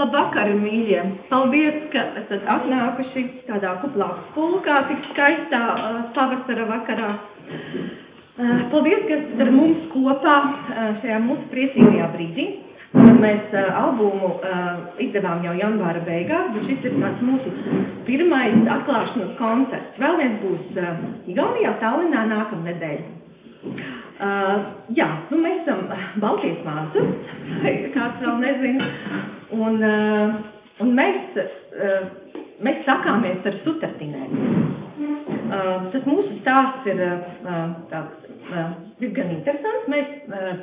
Labvakar, mīļie! Paldies, ka esat atnākuši tādā kuplā pulkā, tik skaistā pavasara vakarā. Paldies, ka esat ar mums kopā šajā mūsu priecīgajā brīdī. Un mēs albumu izdevām jau janvāra beigās, bet šis ir tāds mūsu pirmais atklāšanas koncerts. Vēl viens būs Igaunijā, Tallinā nākamnedēļ. Jā, nu mēs esam Baltijas māsas, kāds vēl nezina, un mēs sakāmies ar sutartinēm. Tas mūsu stāsts ir tāds diezgan interesants. Mēs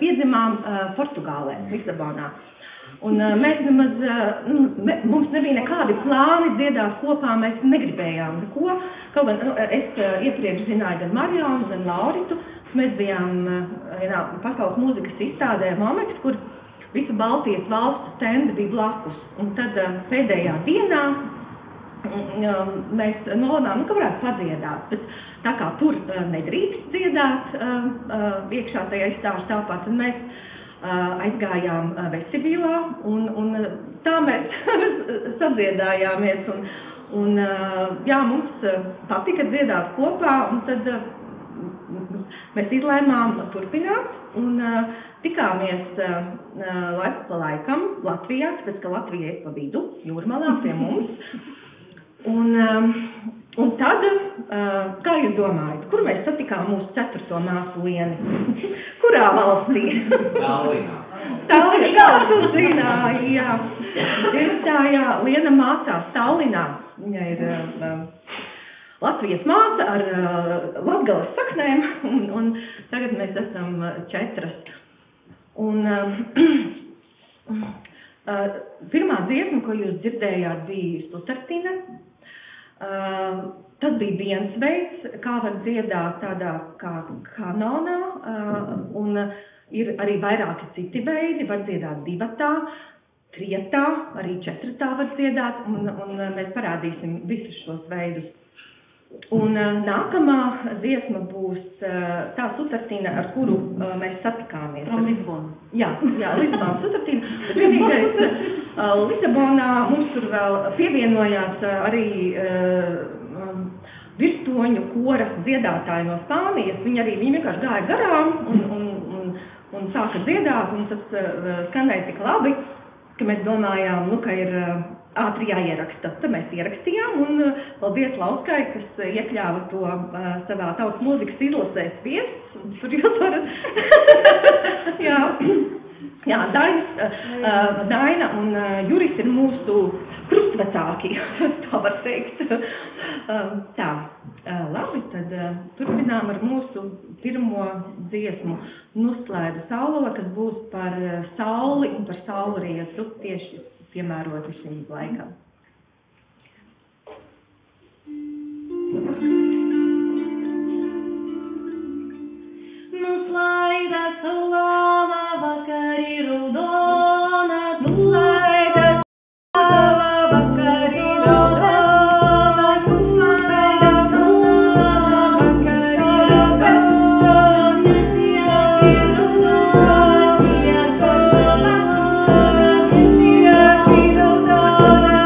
piedzimām Portugālē, Lisabonā. Un mēs nemaz, mums nebija nekādi plāni dziedāt kopā, mēs negribējām neko. Kaut gan es iepriekš zināju gan Marionu, gan Lauritu. Mēs bijām vienā pasaules mūzikas izstādē Momeks, kur visu Baltijas valstu stendi bija blakus. Un tad pēdējā dienā mēs nolēmām, ka varētu padziedāt. Bet tā kā tur nedrīkst dziedāt iekšā tajā izstāžu telpā, tad mēs aizgājām vestibilā un tā mēs sadziedājāmies. Un jā, mums patika dziedāt kopā, un tad mēs izlēmām turpināt un tikāmies laiku pa laikam Latvijā, tāpēc, ka Latvija ir pa vidu, Jūrmalā pie mums. Un tad, kā jūs domājat, kur mēs satikām mūsu 4. māsu Lieni? Kurā valstī? Tallinā. Tallinā, kā tu zināji, jā. Tieši tā, jā, Liena mācās Tallinā. Viņa ir Latvijas māsa ar latgales saknēm, un tagad mēs esam 4. Un pirmā dziesma, ko jūs dzirdējāt, bija sutartine. Tas bija viens veids, kā var dziedāt tādā kā kanonā, un ir arī vairāki citi veidi, var dziedāt 2, 3, arī 4 var dziedāt, un mēs parādīsim visus šos veidus. Un nākamā dziesma būs tā sutartīna, ar kuru mēs satikāmies. From Lisbonu. Jā, Lisabonas sutartīna. Bet vienīgais Lisabonā mums tur vēl pievienojās arī virstoņu kora dziedātāji no Spānijas. Viņi vienkārši gāja garām un sāka dziedāt, un tas skanēja tik labi, ka mēs domājām, ka ir ātri jāieraksta. Tad mēs ierakstījām, un paldies Lauskai, kas iekļāva to savā tautas mūzikas izlasē Sviests. Tur jūs varat... Jā, Daina un Juris ir mūsu krustvecāki, tā var teikt. Tā, labi, tad turpinām ar mūsu pirmo dziesmu Nuslēda saule, kas būs par sauli un par saulrietu tieši piemēroti šim laikam. Nuslaida saulala vakari raudona, nuslaida saulala vakari raudona, nuslaida saulala vakari raudona, tiek raudona, tiek raudona, tiek raudona,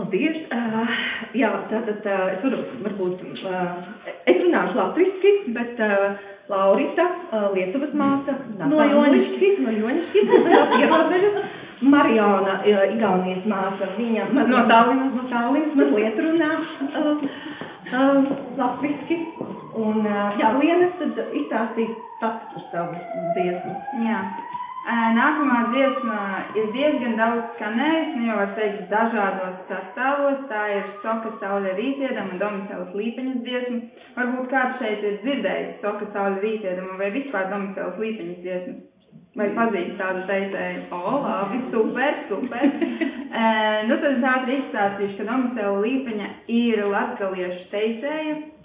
Paldies. Jā, tātad es varbūt, es runāšu latviski, bet Laurita, Lietuvas māsa, no Joņiškis, pierobežas. Mariona, Igaunijas māsa, viņa no Tallinas mazliet runā latviski. Un jā, Liena tad izstāstīs pat par savu dziesmu. Jā. Nākamā dziesma ir diezgan daudz skanējusi, nu jau var teikt dažādos sastāvos. Tā ir Soka Sauļa Rītiedama un Domicēlas Līpeņas dziesma. Varbūt kāds šeit ir dzirdējis Soka Sauļa Rītiedama vai vispār Domicēlas Līpeņas dziesmas. Vai pazīst tādu teicēju? Labi, super. Nu tad es ātri izstāstīšu, ka Domicēla Līpeņa ir latgaliešu teicēja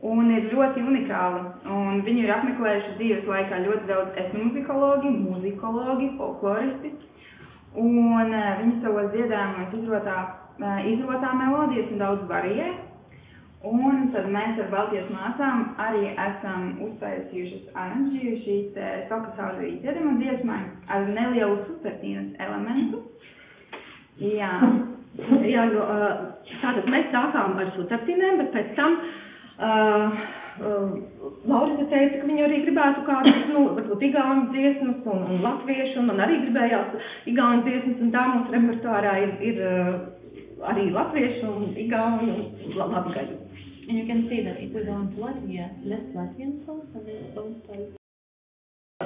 un ir ļoti unikāla. Un viņu ir apmeklējuši dzīves laikā ļoti daudz etnomuzikologi, muzikologi, folkloristi. Un viņi savos dziedājumos izrotā melodijas un daudz variē. Un tad mēs ar Baltijas māsām arī esam uztaisījušas aranžījuši Soka Sauļa Rītiedama dziesmai ar nelielu sutartīnas elementu. Jā, jo tātad mēs sākām ar sutartīnēm, bet pēc tam Laurita teica, ka viņa arī gribētu kādas, varbūt igauņu dziesmas un latviešu, un man arī gribējās igauņu dziesmas, un tā mūsu repertuārā ir arī latviešu un igauņu un latgaļu. And you can see that if we go into Latvia, less Latvian songs and they don't tell.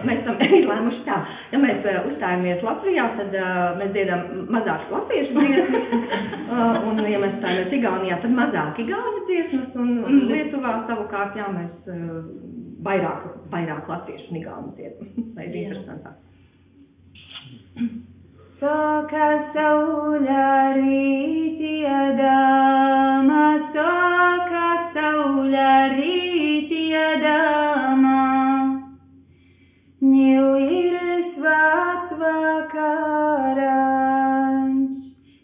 Mēs esam izlēmuši tā, ja mēs uzstājamies Latvijā, tad mēs dziedam mazāk latviešu dziesmas, un ja mēs uzstājamies Igaunijā, tad mazāk igauņu dziesmas, un Lietuvā savukārt, jā, mēs vairāk latviešu un igauņu dziedam, lai ir interesantāk. Soka Sauļa Rītiedama, Soka Sauļa Rītiedama, Ņiu ir svāts vakaraņš,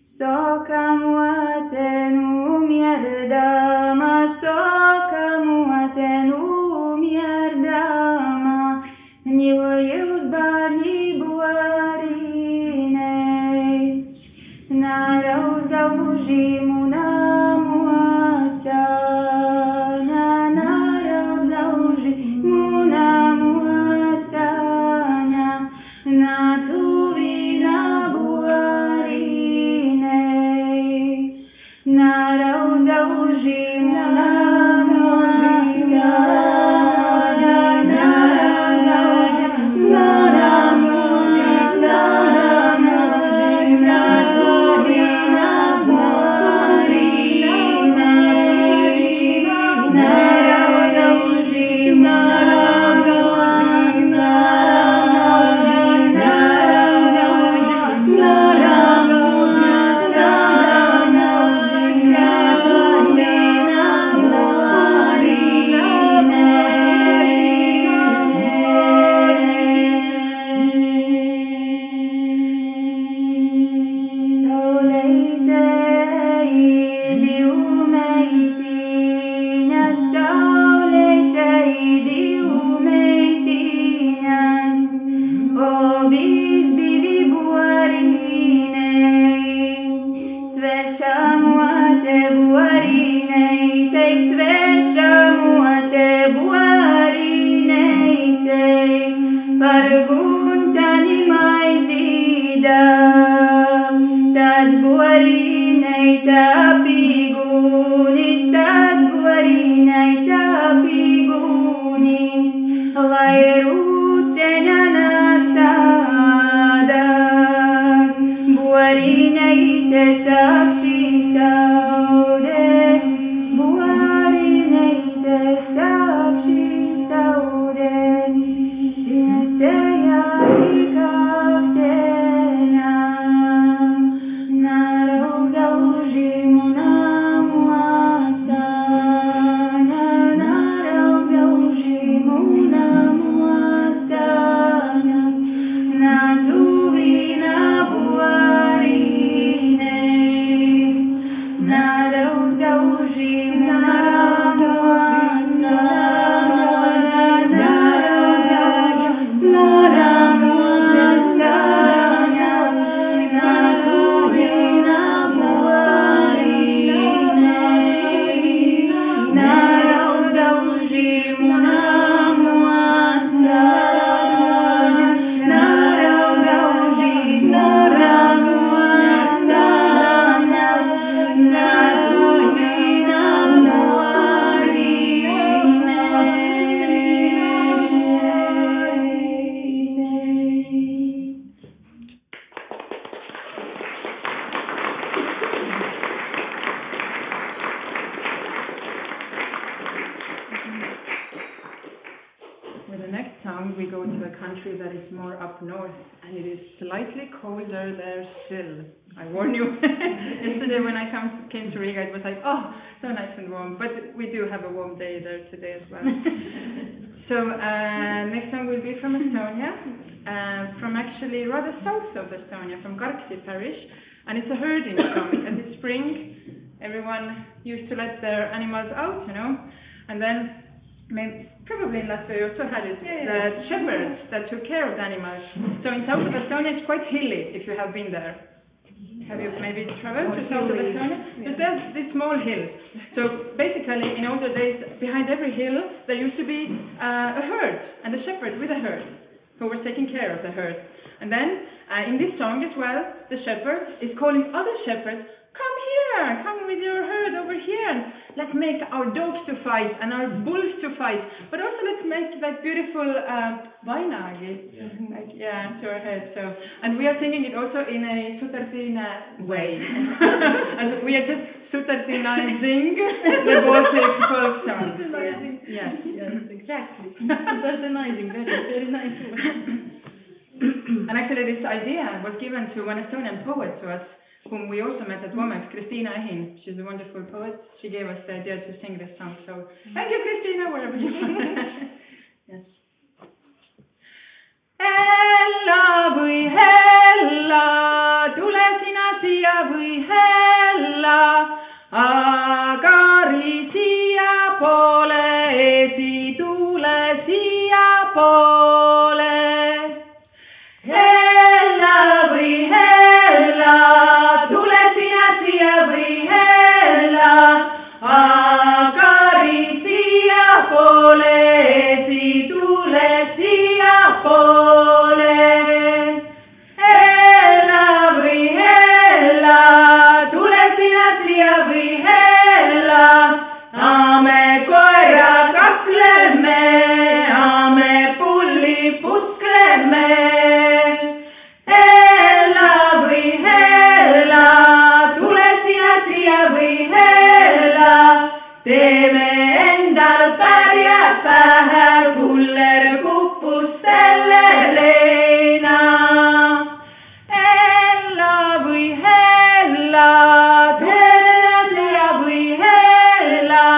Soka mote numierdama, Soka mote numierdama, Ņiu jūs bārnību Naraud gauži munamuasana, naraud gauži munamuasana, na tuvina buarinei, naraud gauži munamuasana, that is more up north, and it is slightly colder there still. I warn you. Yesterday when I came to Riga, it was like, oh, so nice and warm. But we do have a warm day there today as well. So next song will be from Estonia, from actually rather south of Estonia, from Karksi parish. And it's a herding song, because it's spring. Everyone used to let their animals out, you know. And then, probably in Latvia you also had it, the shepherds that took care of the animals. So in south of Estonia it's quite hilly, if you have been there. Have you maybe traveled to south of Estonia? Because there's these small hills. So basically, in older days, behind every hill, there used to be a herd, and a shepherd with a herd, who was taking care of the herd. And then, in this song as well, the shepherd is calling other shepherds, come here, come with your herd over here, and let's make our dogs to fight and our bulls to fight, but also let's make like beautiful vainagi, to our head. So, and we are singing it also in a Sutartina way, as we are just Sutartinizing the Baltic folk songs. Yes, exactly. Sutartinizing, very nice word. And actually, this idea was given to one Estonian poet to us, whom we also met at WOMEX, Kristiina Ehin. She's a wonderful poet. She gave us the idea to sing this song. So thank you, Kristiina, wherever you are. Yes. Hella või hella, tule sina siia või hella, agari siia poole, esitule siia poole. Hella või hella, tule sina siia või hella, agari siia poole, esitule siia poole. Hella või hella, tule sina siia või hella, ame koera kakleme, ame pulli puskleme. Teeme endal pärjad pähe, kuller kuppustelle reina. Hella või hella, tule sina siia või hella,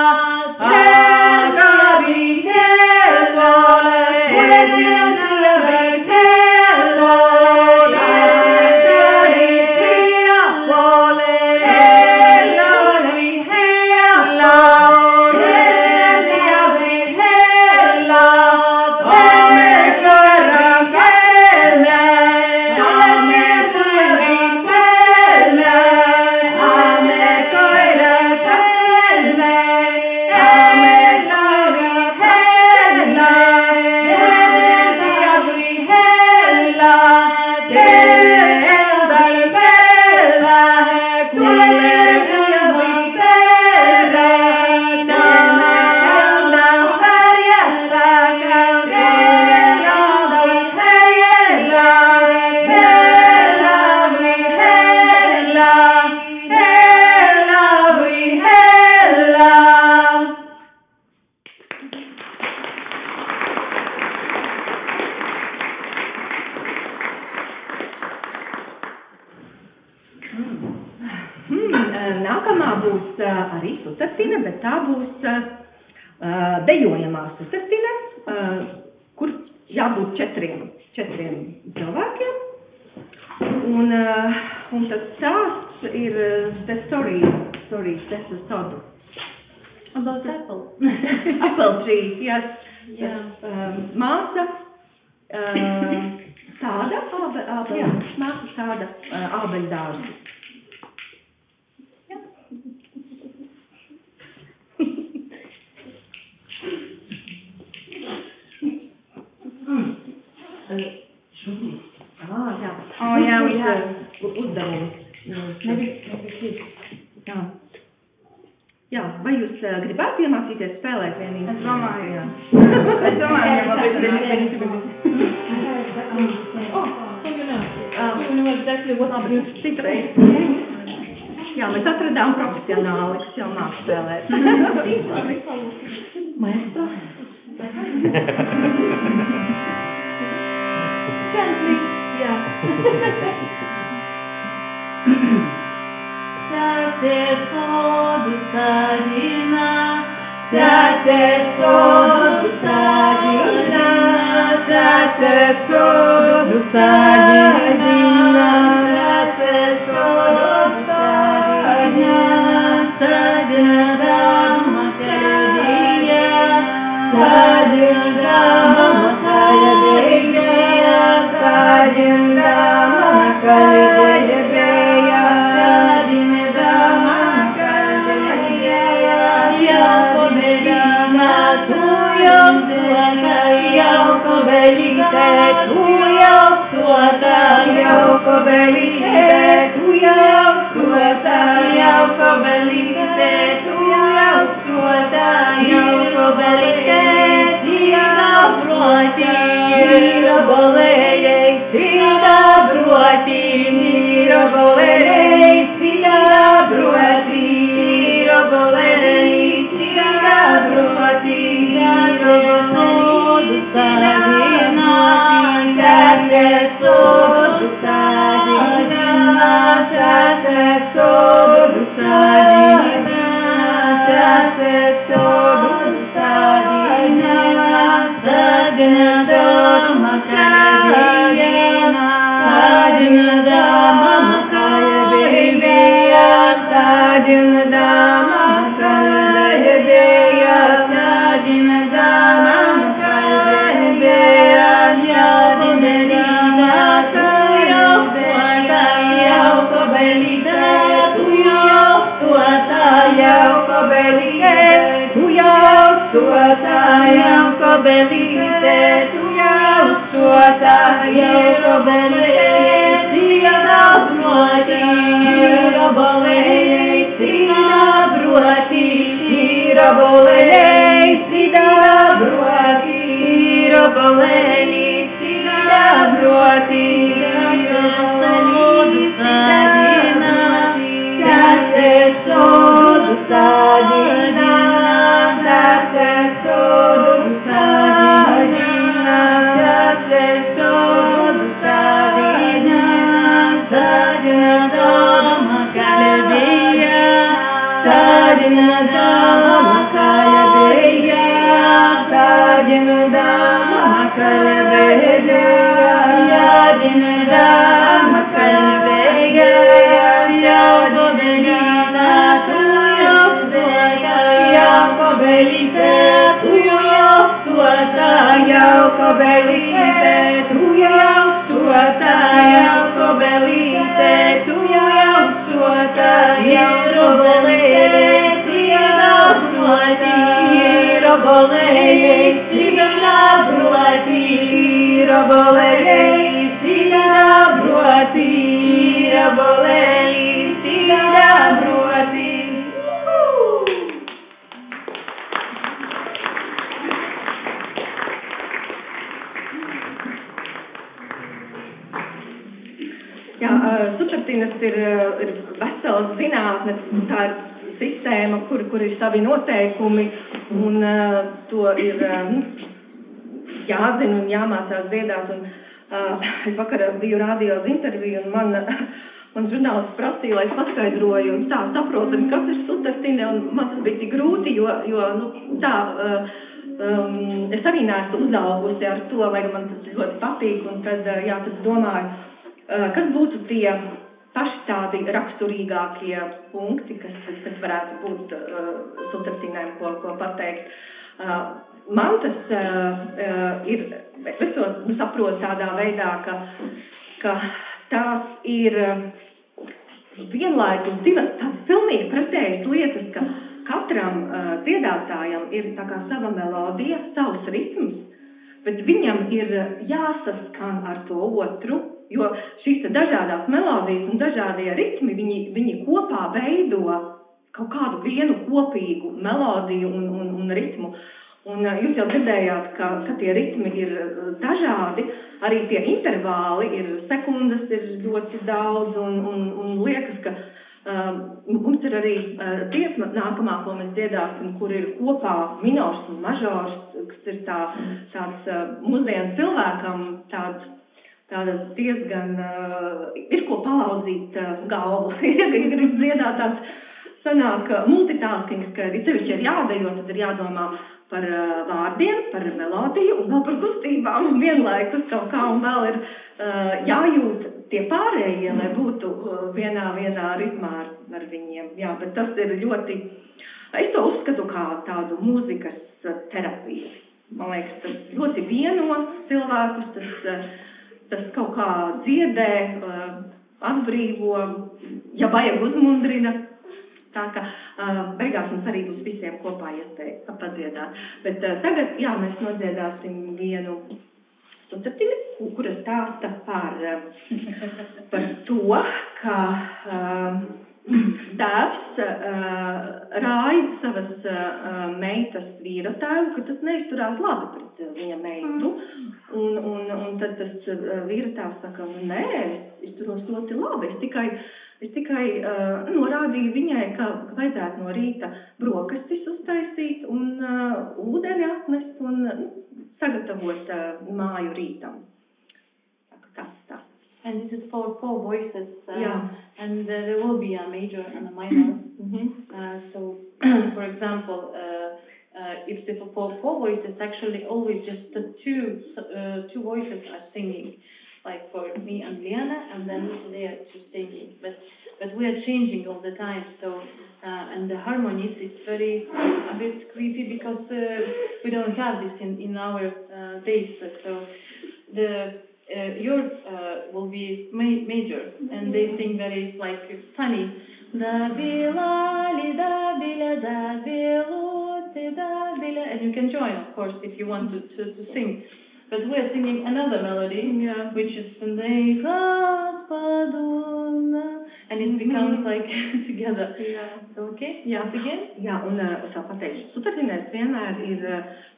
agari sellole, tule sina siia või sellole, agari siia poole. Hella või hella, Nākamā būs arī sutartina, bet tā būs dejojamā sutartina, kur jābūt četriem cilvēkiem. Un tas stāsts ir the story says a sod. About apple. Apple tree, yes. Yeah. Māsa stāda māsa stāda ābeļdārzu. Šuti. Jā. Oh, yeah, we have uzdevums. maybe kids. Jā, vai jūs gribētu iemācīties spēlēt vienīgi? Es domāju. Jā. Es domāju, ka labi sanāks. So you know exactly what to do. Citreiz. Jā, mēs atradām profesionāli, kas jau māk spēlēt. Maestro. gently. Jā. Sase sodu sadina, sase sodu sadina, sase sodu sadina, sase sodu sadina, sadina dama kalbiya, sadina dama kalbiya, sadina dama kalbiya. Sutartinas ir vesela zinātne, tā ir sistēma, kur ir savi noteikumi, un to ir jāzina un jāmācās dziedāt. Es vakar biju rādījos interviju, un man žurnālisti prasīja, lai es paskaidroju, tā saprotami, kas ir sutartine, un man tas bija tik grūti, jo es arī neesmu uzaugusi ar to, lai man tas ļoti patīk, un tad es domāju, kas būtu tie paši tādi raksturīgākie punkti, kas varētu būt sutartinēm, ko pateikt. Man tas ir, es to saprotu tādā veidā, ka tās ir vienlaikus divas tādas pilnīgi pretējas lietas, ka katram dziedātājam ir tā kā sava melodija, savs ritms, bet viņam ir jāsaskan ar to otru, jo šīs te dažādās melodijas un dažādie ritmi, viņi kopā veido kaut kādu vienu kopīgu melodiju un ritmu. Un jūs jau dzirdējāt, ka tie ritmi ir dažādi, arī tie intervāli ir sekundes, ir ļoti daudz, un liekas, ka mums ir arī dziesma nākamā, ko mēs dziedāsim, kur ir kopā minors un mažors, kas ir tāds mūsdienu cilvēkam tāda diezgan ir ko palauzīt galvu. Ja grib dziedāt tāds sanāk multitaskings, ka arī sevišķi ir jādejo, tad ir jādomā par vārdiem, par melodiju un vēl par kustībām vienlaikus kaut kā, un vēl ir jājūt tie pārējie, lai būtu vienā ritmā ar viņiem. Jā, bet tas ir ļoti, es to uzskatu kā tādu mūzikas terapiju. Man liekas, tas ļoti vieno cilvēkus, tas kaut kā dziedē, atbrīvo, ja vajag uzmundrina. Tā kā beigās mums arī būs visiem kopā iespēja padziedāt. Bet tagad, jā, mēs nodziedāsim vienu sutartini, kura stāsta par to, ka tēvs rāja savas meitas vīra tēvu, ka tas neizturās labi pret viņa meitu. Un tad tas vīra tēvs saka, nē, es izturos ļoti labi, es tikai norādīju viņai, ka vajadzētu no rīta brokastis uztaisīt un ūdeni atnest un sagatavot māju rītam. Tāds stāsts. And this is for 4 voices, and there will be a major and a minor. So, for example, if the for 4 voices, actually always just the two voices are singing. Like for me and Liana, and then they are two singing. But we are changing all the time. So and the harmonies, it's a bit creepy because we don't have this in our days. So your will be major, and they sing very like funny. Da bila li da bila da bilu ti da bila, and you can join, of course, if you want to sing. But we are singing another melody, which is and it becomes like together. So, okay, again? Jā, un es vēl pateikšu, sutartinēs vienmēr ir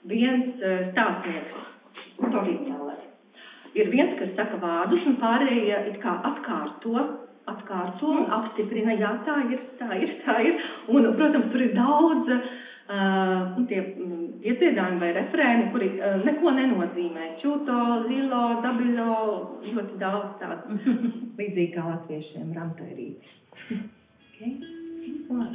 viens stāstnieks, storyteller. Ir viens, kas saka vārdus, un pārējie it kā atkārto un apstiprina, jā, tā ir. Un, protams, tur ir daudz tie iedziedājumi vai refrēni, kuri neko nenozīmē. Čūto, lilo, dabilo, ļoti daudz tādu līdzīgi kā latviešiem ramtairīti. Okay. Wow.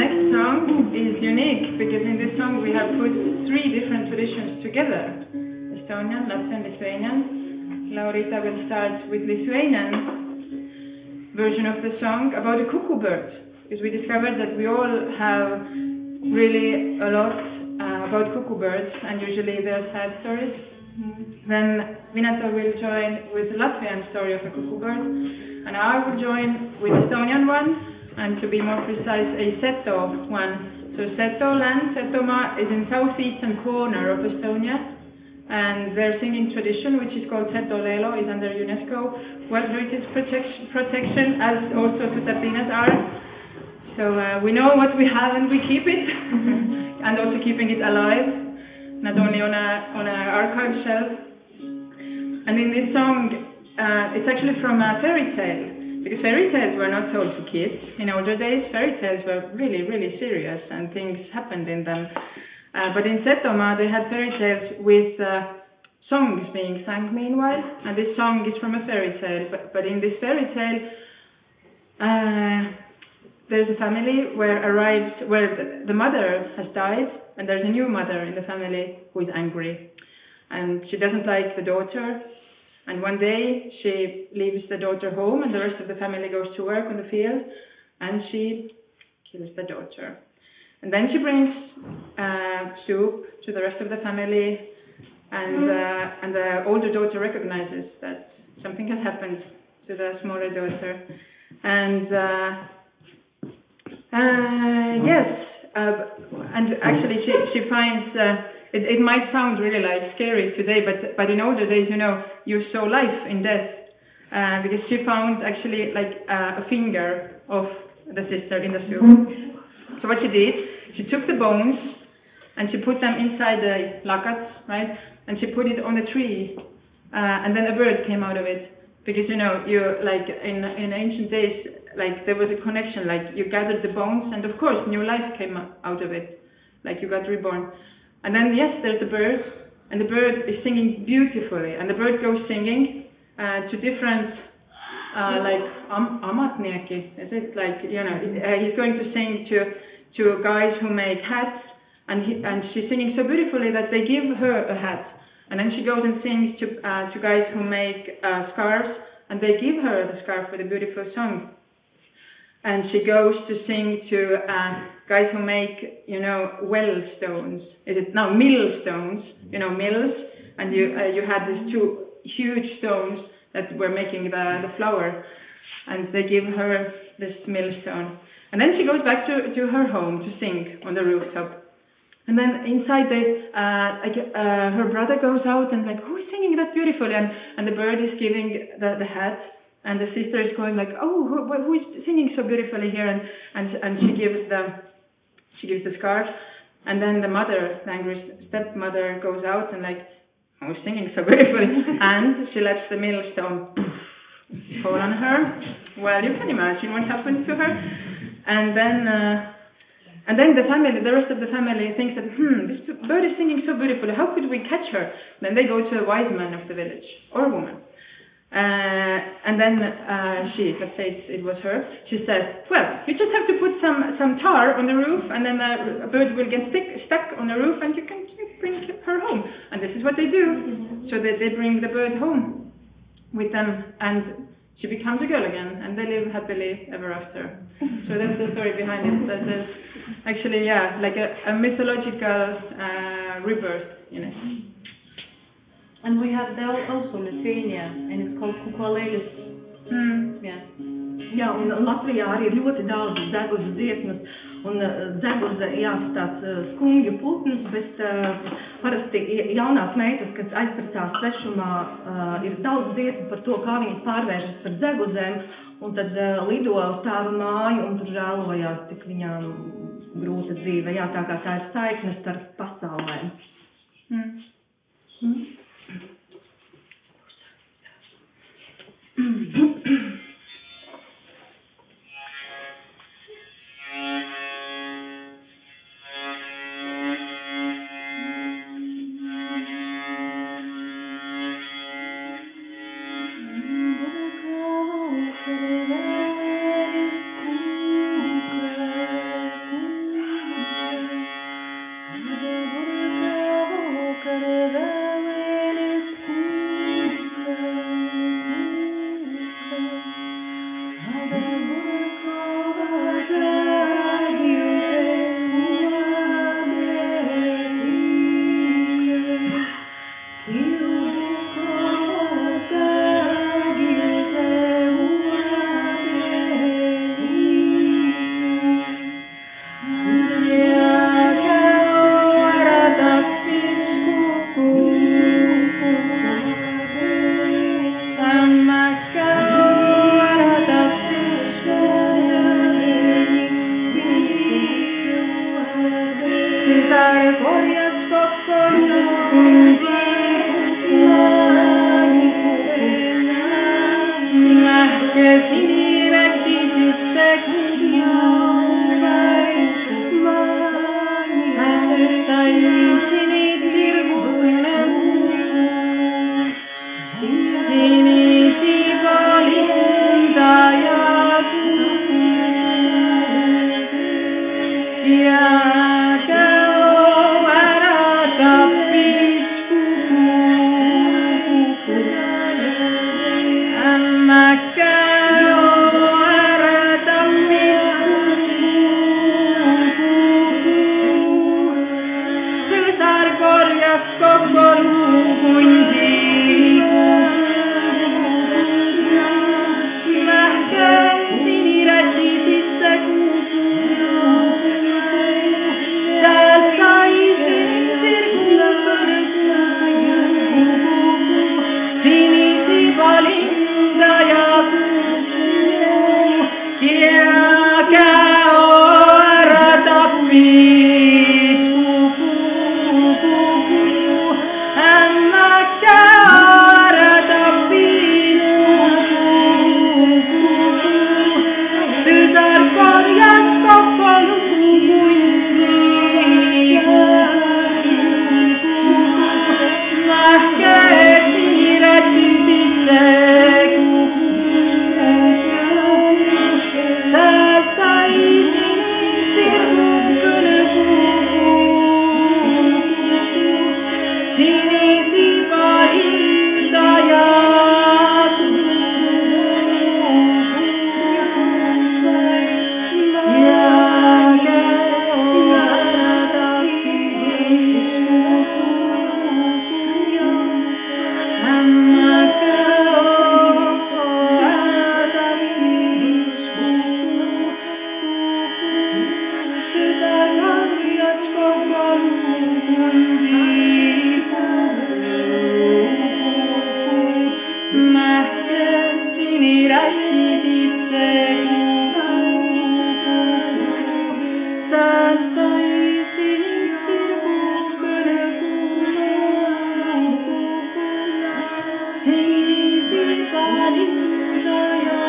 next song is unique because in this song we have put 3 different traditions together: Estonian, Latvian, Lithuanian. Laurita will start with Lithuanian version of the song about a cuckoo bird, because we discovered that we all have really a lot about cuckoo birds, and usually they're sad stories. Then Vineta will join with the Latvian story of a cuckoo bird, and I will join with Estonian one, and to be more precise, a Seto one. So Seto land, Setomaa, is in southeastern corner of Estonia, and their singing tradition, which is called Seto Lelo, is under UNESCO World Heritage Protection, as also Sutartinas are. So we know what we have and we keep it, and also keeping it alive, not only on an archive shelf. And in this song, it's actually from a fairy tale, because fairy tales were not told to kids. In older days, fairy tales were really, really serious and things happened in them. But in Setomaa, they had fairy tales with songs being sung meanwhile, and this song is from a fairy tale. But in this fairy tale, there's a family where the mother has died, and there's a new mother in the family who is angry, and she doesn't like the daughter. And one day she leaves the daughter home, and the rest of the family goes to work on the field, and she kills the daughter. And then she brings soup to the rest of the family, and the older daughter recognizes that something has happened to the smaller daughter, and and actually she finds. It might sound really like scary today, but in older days, you saw life in death, because she found actually like a finger of the sister in the soup. So what she did, she took the bones and she put them inside the lakats, right? And she put it on a tree, and then a bird came out of it. Because you like in ancient days, like there was a connection, like you gathered the bones, and of course new life came out of it, like you got reborn. And then yes, there's the bird, and the bird is singing beautifully, and the bird goes singing to different like amatnieki. Is it like he's going to sing to guys who make hats, and she's singing so beautifully that they give her a hat. And then she goes and sings to guys who make scarves, and they give her the scarf for the beautiful song. And she goes to sing to guys who make, well stones. Is it now millstones? Mills, and you had these 2 huge stones that were making the flour, and they give her this millstone. And then she goes back to her home to sing on the rooftop. And then inside, her brother goes out and like, who is singing that beautifully? And the bird is giving the hat, and the sister is going like, oh, who is singing so beautifully here? And she gives the scarf, and then the mother, the angry stepmother, goes out and like, oh, singing so beautifully, and she lets the millstone fall on her. Well, you can imagine what happened to her, and then. And then the rest of the family thinks that, this bird is singing so beautifully, how could we catch her? Then they go to a wise man of the village, or a woman. And then let's say it was her, she says, well, you just have to put some tar on the roof, and then a bird will get stuck on the roof, and you can bring her home. And this is what they do. So they bring the bird home with them, and she becomes a girl again, and they live happily ever after. So that's the story behind it. That there's actually, like a mythological rebirth in it. And we have also Lithuania, and it's called Kukulelis. Yeah. Jā, un Latvijā arī ir ļoti daudz dzegužu dziesmas, un dzeguze, tas tāds skungju putns, bet parasti jaunās meitas, kas aizprecās svešumā, ir daudz dziesmu par to, kā viņas pārvēršas par dzeguzēm, un tad lido uz tāvu māju un tur žēlojās, cik viņām grūta dzīve. Jā, tā kā tā ir saikne starp pasaulēm. korjas kokku luundi nähke siniräti sisse sealt sai sinid sirgukene sinisi palinda ja käo ära tappis kuku ämma käo ära tappis kuku sõsar korjas kokku luukundi nähke siniräti sisse sealt sai sinid sirgukene sinisi palinda ja käo ära tappis ämma käo ära tappis sõsar korjas kokku luukundi nähke siniräti sisse sealt sai sinid sirgukene sinisi palinda ja siniräti sisse sealt sai sinid sirgukene sinisi palinda ja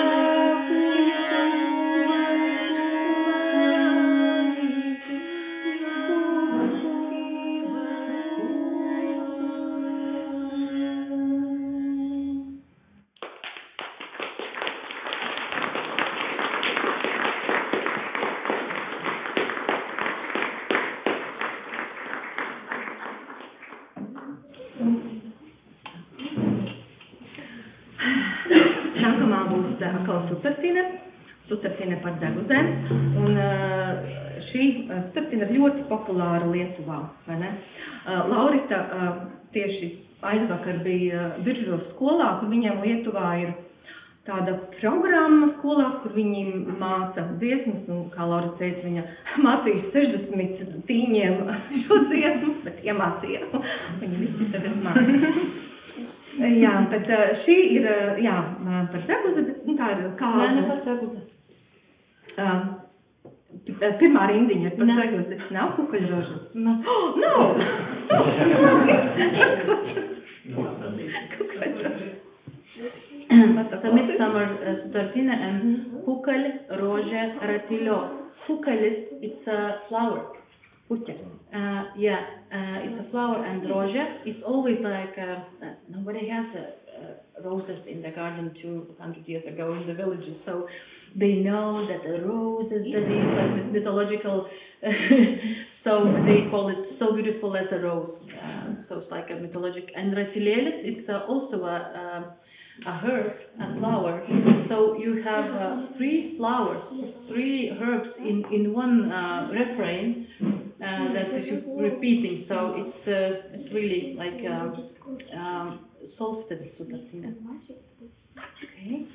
Nākamā būs atkal sutartine par dzeguzēm. Un šī sutartine ir ļoti populāra Lietuvā, vai ne? Laurita tieši aizvakar bija Biržos skolā, kur viņiem Lietuvā ir tāda programma skolās, kur viņi māca dziesmas, un, kā Laurita teica, viņa mācīja 60 tīņiem šo dziesmu, bet iemācīja. Viņi visi tagad māca. Jā, bet šī ir, jā, par dzeguzi, bet tā ir kāzu. Nē, par dzeguzi. Pirmā rindiņa ir par dzeguzi. Nav kukaļroža? Nav. Nav! Kukaļroža. It's a midsummer sutartine and kukal, rože, ratilio. Kukalis, it's a flower. Puķa. It's a flower, and rože is always like nobody had roses in the garden 200 years ago in the villages, so they know that the roses that is like mythological, so they call it so beautiful as a rose. So it's like a mythological. And ratilėlis, it's also a herb, a flower. So you have 3 flowers, 3 herbs in one refrain that you repeating. So it's really like solstice sutartine. Okay.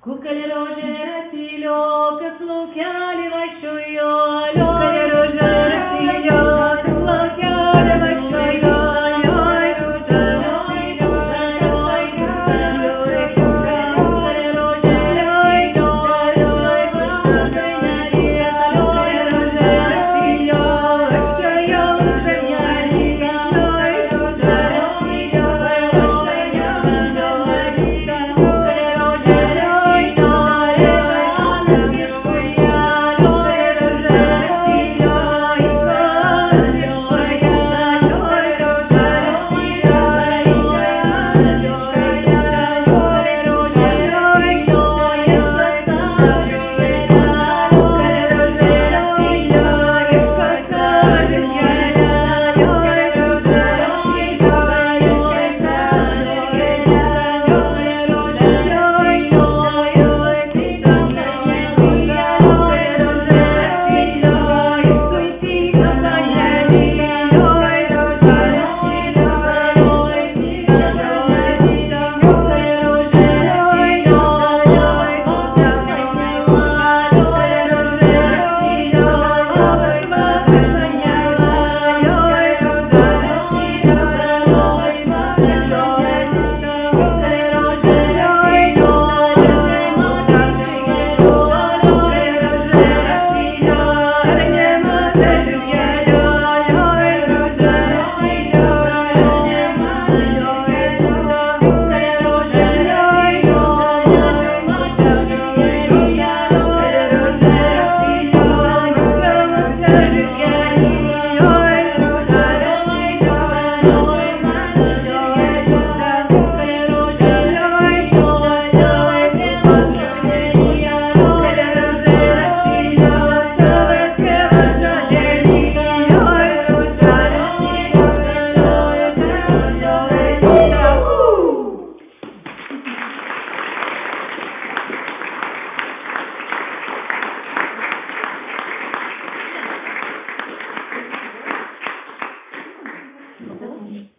Kukali rože ratilio, kas laukelį vaikščiojo, Kukali rože ratilio, kas laukelį vaikščiojo,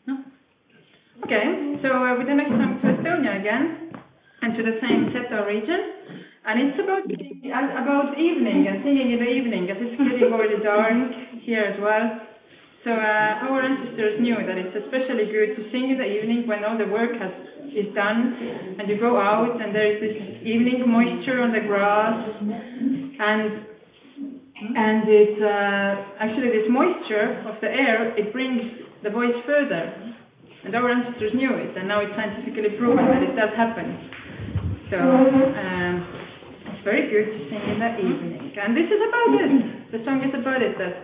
No? Okay, so with the next song to Estonia again, and to the same Seto region. And it's about evening and singing in the evening, because it's getting already dark here as well. So our ancestors knew that it's especially good to sing in the evening when all the work is done, and you go out and there is this evening moisture on the grass, and it actually this moisture of the air, it brings the voice further, and our ancestors knew it, and now it's scientifically proven that it does happen. So it's very good to sing in the evening, and this is about it. The song is about it, that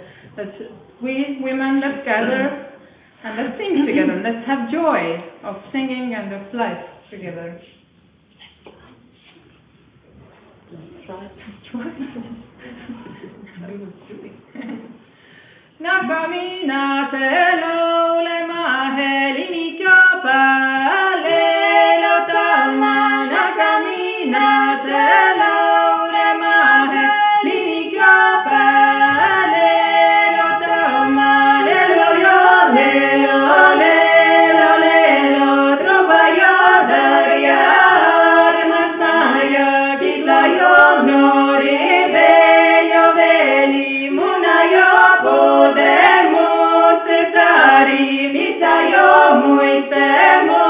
we women, let's gather and let's sing together, and let's have joy of singing and of life together. Let's try. Nakamina selo le mahelini kapa le talma nakamina selo le mahelini kapa le talma le lo trova yo daria mas maria kisla yo no rivelio veli munayo podemos cesari misayo muistemo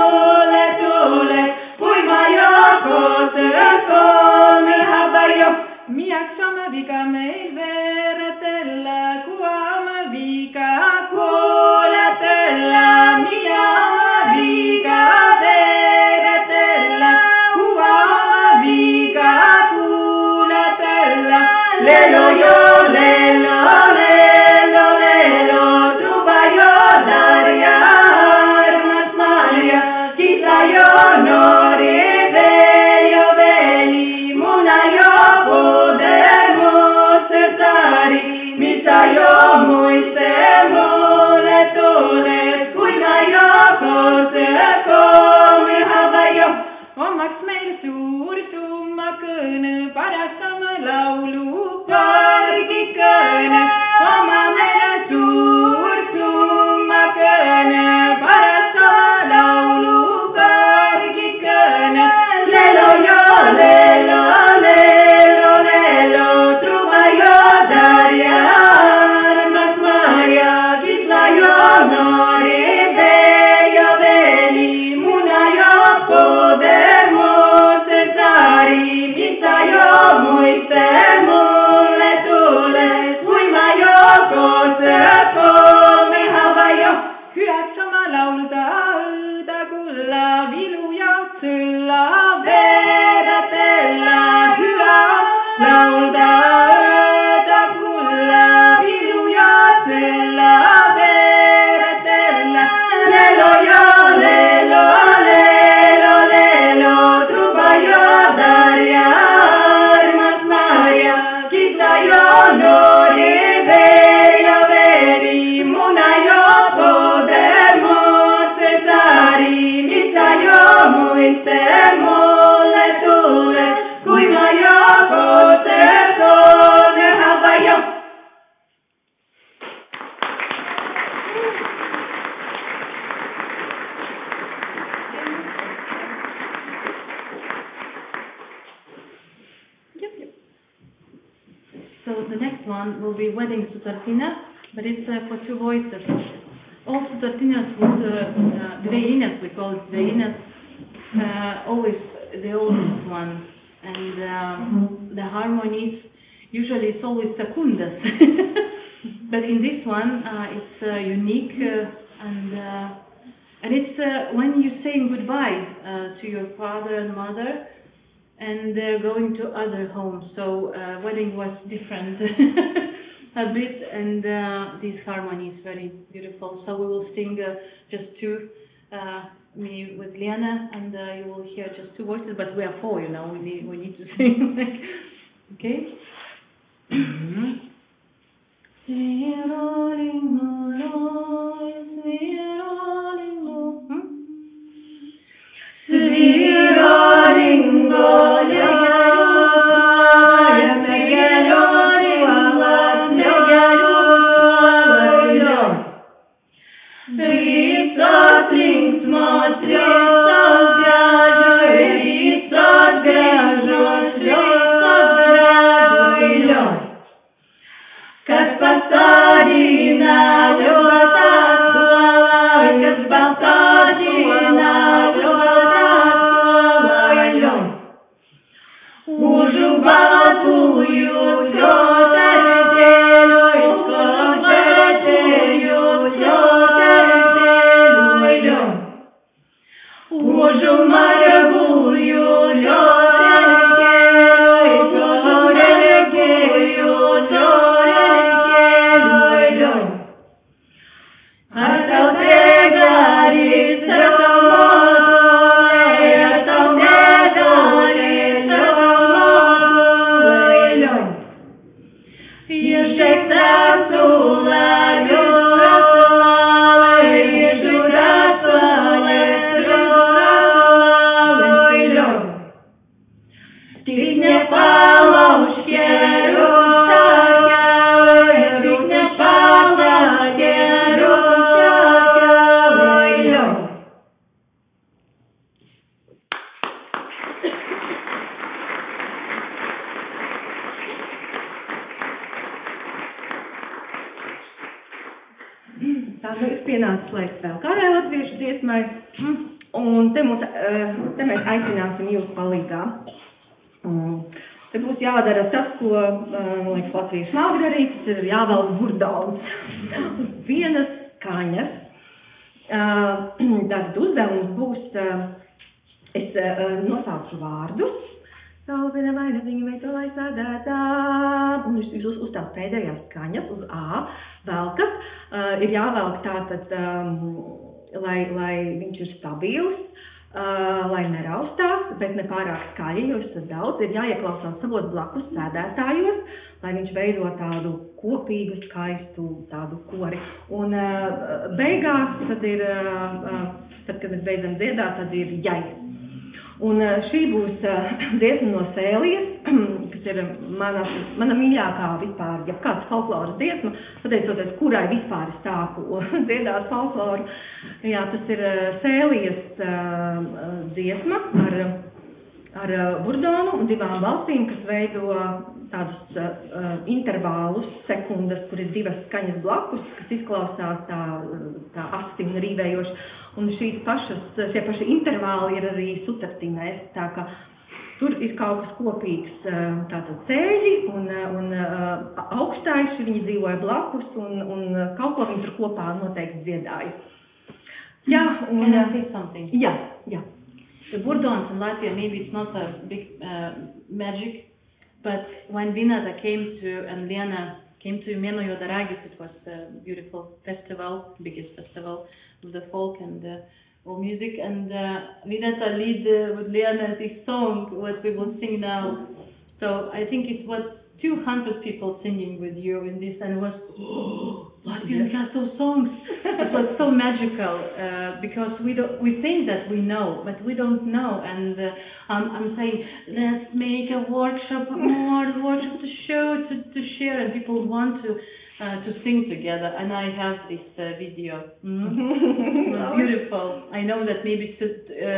le tules kui mayo kose come havayo miaksama vika meil veretella kuama vika kuulatella miama vika veretella kuama vika kuulatella lelo yo lelo no rivelio veli munayo podemos cesari misayo muistemo le tules kui mayo kose come havayo omaks meil suur summa kõne parasama laulu pargi kõne oma meile suur summa kõne parasama laulu lelo truva yo daria mas maria kisla yo no rivelio veli munayo podemos cesari misayo muistemo le tules kui mayo kose come havayo hyaks oma laulda õõda kulla vilu jautsõlla veeretella hüva laulda õõda kulla vilu jautsõlla veeretella lelo jo lelo truva jo daria armas maria kisla jo no rivelio veli munayo podemos cesari misayo muistemo le tules kui mayo kose come havayo. So the next one will be Wedding Sutartina, but it's for two voices. All Sutartinas with Dvejinas, we call it Dvejinas, always the oldest one, and the harmonies usually it's always secundas, but in this one it's unique and it's when you're saying goodbye to your father and mother and going to other homes. So wedding was different a bit, and this harmony is very beautiful. So we will sing just two, me with Liana, and you will hear just two voices. But we are four, you know. We need to sing. Okay. Visos linksmos, visos gražos, ļauj. Kas pasādīna ļautā solā, kas pasādīna ļautā solā, ļauj. Užu baltujus ļautētēļus, ļautētējus ļautētēļu, ļauj. Užu marguju ļautētēļu, pienācis laiks vēl kādai latviešu dziesmai, un te mēs aicināsim jūs palīgā. Te būs jādara tas, ko, liekas, latviešu māk darīt, tas ir jāvelk burdauns uz vienas skaņas. Tātad uzdevums būs, es nosaukšu vārdus, Talpina vainadziņu vai to lai sādētā, un jūs uz tās pēdējās skaņas, uz A, velkat, ir jāvelk tātad, lai viņš ir stabils, lai neraustās, bet ne pārāk skaļi, jo esat daudz, ir jāieklausās savos blakus sēdētājos, lai viņš veido tādu kopīgu, skaistu tādu kori. Un beigās, tad, kad mēs beidzam dziedāt, tad ir jai. Un šī būs dziesma no Sēlijas, kas ir mana mīļākā vispār, jebkāda folkloras dziesma, pateicoties, kurai vispār es sāku dziedāt folkloru. Jā, tas ir Sēlijas dziesma ar burdonu un divām balsīm, kas veido tādus intervālus, sekundes, kur ir divas skaņas blakus, kas izklausās tā asi un rīvējoši. Un šie paši intervāli ir arī sutartinēs, tā ka tur ir kaut kas kopīgs, tātad sēļi un augstaiši, viņi dzīvoja blakus un kaut ko viņi tur kopā noteikti dziedāja. Jā, un... Can I say something? Jā. The burdons in Latvia, maybe it's not a big magic, but when Vineta and Liena came to Mėnuo Juodaragis, it was a beautiful festival, biggest festival of the folk and all music. And Vineta lead with Liena this song, what we will sing now. So I think it's 200 people singing with you in this, and it was Latvian Castle songs. This was so magical because we think that we know, but we don't know. And I'm saying, let's make a workshop to show, to share, and people want to sing together. And I have this video. Beautiful. I know that maybe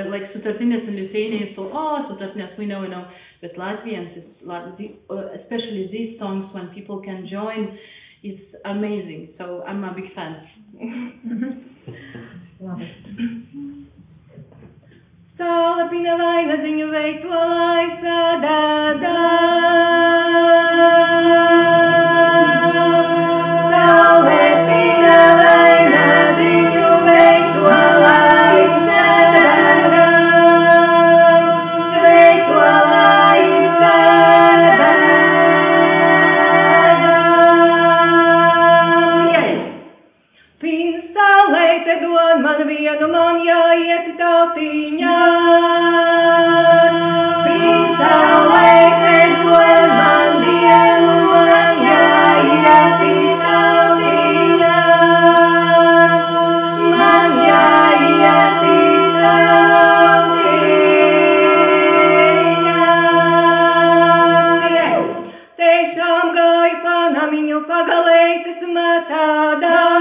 like Sutartinės and Lithuanians, so Sutartinės we know, but Latvians is especially these songs when people can join. Is amazing, so I'm a big fan. Love it. Saule pina vainadziņu veikto lai sādētā. Saule pina vainadziņu veikto lai sādētā. Veikto lai sādētā. Pina saulē te dod man vienu, man jāiet tautiņās. Pina saulē te dod man vienu, man jāiet tautiņās. Man jāiet tautiņās. Tiešām gāju pa namiņu pagalētes metādām.